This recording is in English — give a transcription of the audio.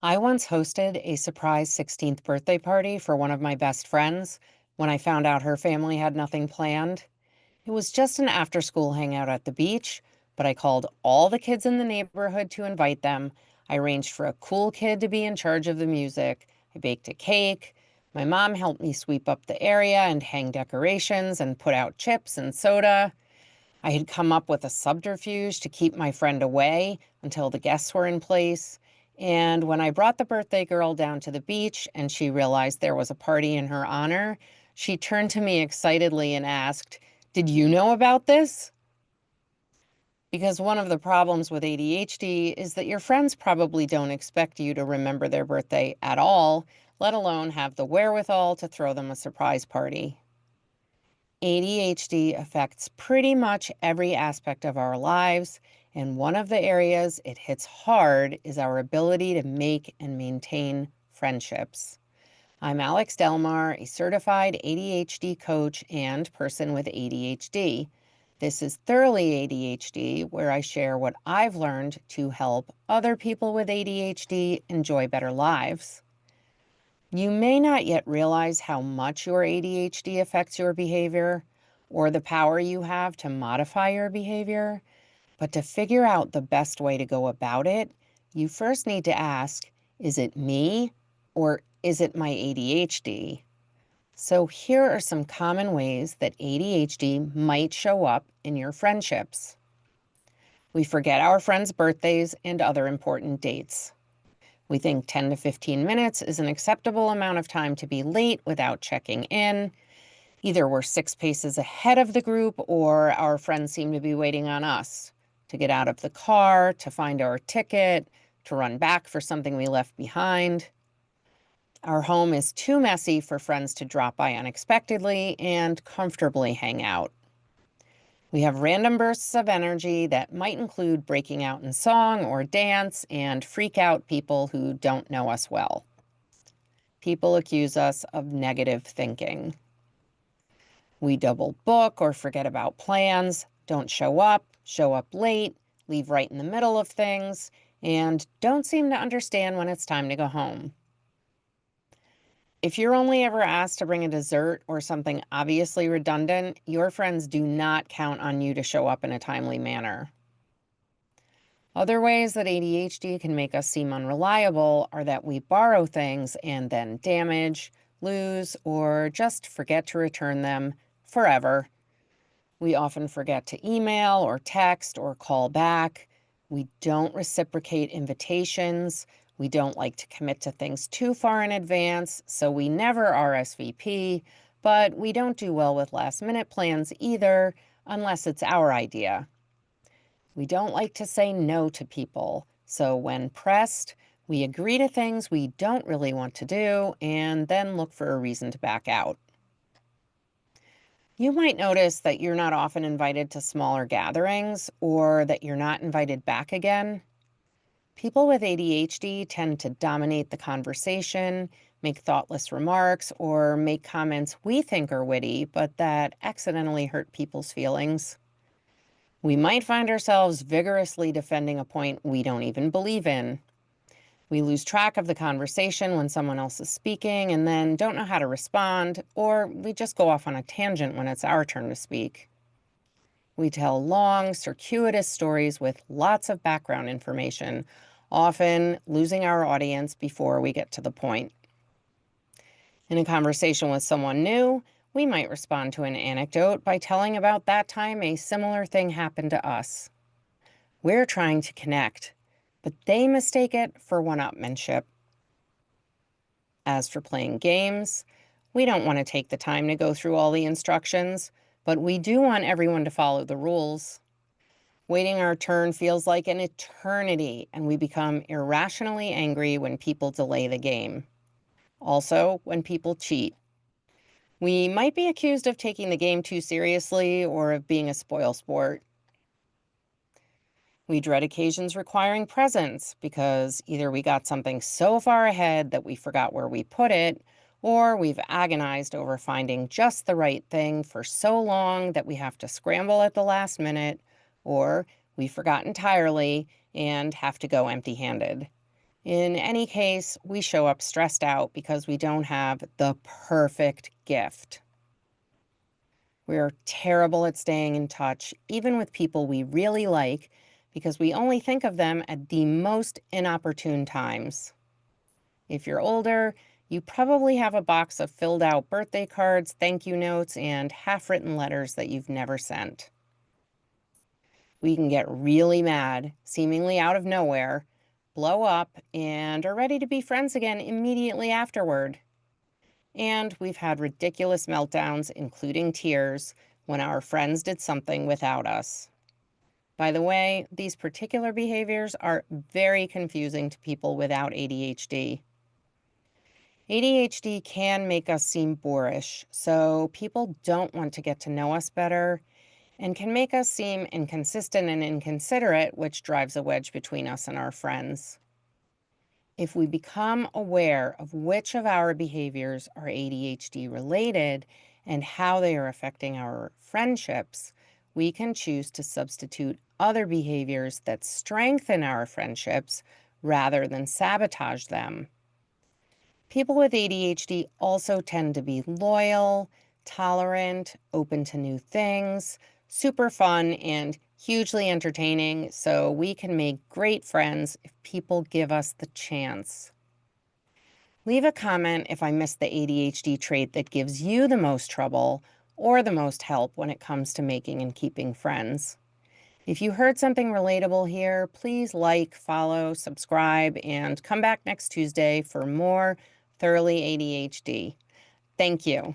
I once hosted a surprise 16th birthday party for one of my best friends when I found out her family had nothing planned. It was just an after school hangout at the beach, but I called all the kids in the neighborhood to invite them. I arranged for a cool kid to be in charge of the music. I baked a cake. My mom helped me sweep up the area and hang decorations and put out chips and soda. I had come up with a subterfuge to keep my friend away until the guests were in place. And when I brought the birthday girl down to the beach and she realized there was a party in her honor, she turned to me excitedly and asked, "Did you know about this?" Because one of the problems with ADHD is that your friends probably don't expect you to remember their birthday at all, let alone have the wherewithal to throw them a surprise party. ADHD affects pretty much every aspect of our lives, and one of the areas it hits hard is our ability to make and maintain friendships. I'm Alex Delmar, a certified ADHD coach and person with ADHD. This is Thoroughly ADHD, where I share what I've learned to help other people with ADHD enjoy better lives. You may not yet realize how much your ADHD affects your behavior or the power you have to modify your behavior, but to figure out the best way to go about it, you first need to ask, is it me or is it my ADHD? So here are some common ways that ADHD might show up in your friendships. We forget our friends' birthdays and other important dates. We think 10 to 15 minutes is an acceptable amount of time to be late without checking in. Either we're 6 paces ahead of the group or our friends seem to be waiting on us to get out of the car, to find our ticket, to run back for something we left behind. Our home is too messy for friends to drop by unexpectedly and comfortably hang out. We have random bursts of energy that might include breaking out in song or dance and freak out people who don't know us well. People accuse us of negative thinking. We double book or forget about plans, don't show up late, leave right in the middle of things, and don't seem to understand when it's time to go home. If you're only ever asked to bring a dessert or something obviously redundant, your friends do not count on you to show up in a timely manner. Other ways that ADHD can make us seem unreliable are that we borrow things and then damage, lose, or just forget to return them forever. We often forget to email or text or call back. We don't reciprocate invitations. We don't like to commit to things too far in advance, so we never RSVP, but we don't do well with last-minute plans either, unless it's our idea. We don't like to say no to people, so when pressed, we agree to things we don't really want to do and then look for a reason to back out. You might notice that you're not often invited to smaller gatherings or that you're not invited back again. People with ADHD tend to dominate the conversation, make thoughtless remarks, or make comments we think are witty, but that accidentally hurt people's feelings. We might find ourselves vigorously defending a point we don't even believe in. We lose track of the conversation when someone else is speaking and then don't know how to respond, or we just go off on a tangent when it's our turn to speak. We tell long, circuitous stories with lots of background information, often losing our audience before we get to the point. In a conversation with someone new, we might respond to an anecdote by telling about that time a similar thing happened to us. We're trying to connect, but they mistake it for one-upmanship. As for playing games, we don't want to take the time to go through all the instructions, but we do want everyone to follow the rules. Waiting our turn feels like an eternity, and we become irrationally angry when people delay the game. Also, when people cheat. We might be accused of taking the game too seriously or of being a spoilsport. We dread occasions requiring presents because either we got something so far ahead that we forgot where we put it, or we've agonized over finding just the right thing for so long that we have to scramble at the last minute, or we forgot entirely and have to go empty-handed. In any case, we show up stressed out because we don't have the perfect gift. We're terrible at staying in touch, even with people we really like, because we only think of them at the most inopportune times. If you're older, you probably have a box of filled out birthday cards, thank you notes, and half written letters that you've never sent. We can get really mad, seemingly out of nowhere, blow up, and are ready to be friends again immediately afterward. And we've had ridiculous meltdowns, including tears, when our friends did something without us. By the way, these particular behaviors are very confusing to people without ADHD. ADHD can make us seem boorish, so people don't want to get to know us better and can make us seem inconsistent and inconsiderate, which drives a wedge between us and our friends. If we become aware of which of our behaviors are ADHD related and how they are affecting our friendships, we can choose to substitute other behaviors that strengthen our friendships rather than sabotage them. People with ADHD also tend to be loyal, tolerant, open to new things, super fun, and hugely entertaining, so we can make great friends if people give us the chance. Leave a comment if I missed the ADHD trait that gives you the most trouble or the most help when it comes to making and keeping friends. If you heard something relatable here, please like, follow, subscribe, and come back next Tuesday for more Thoroughly ADHD. Thank you.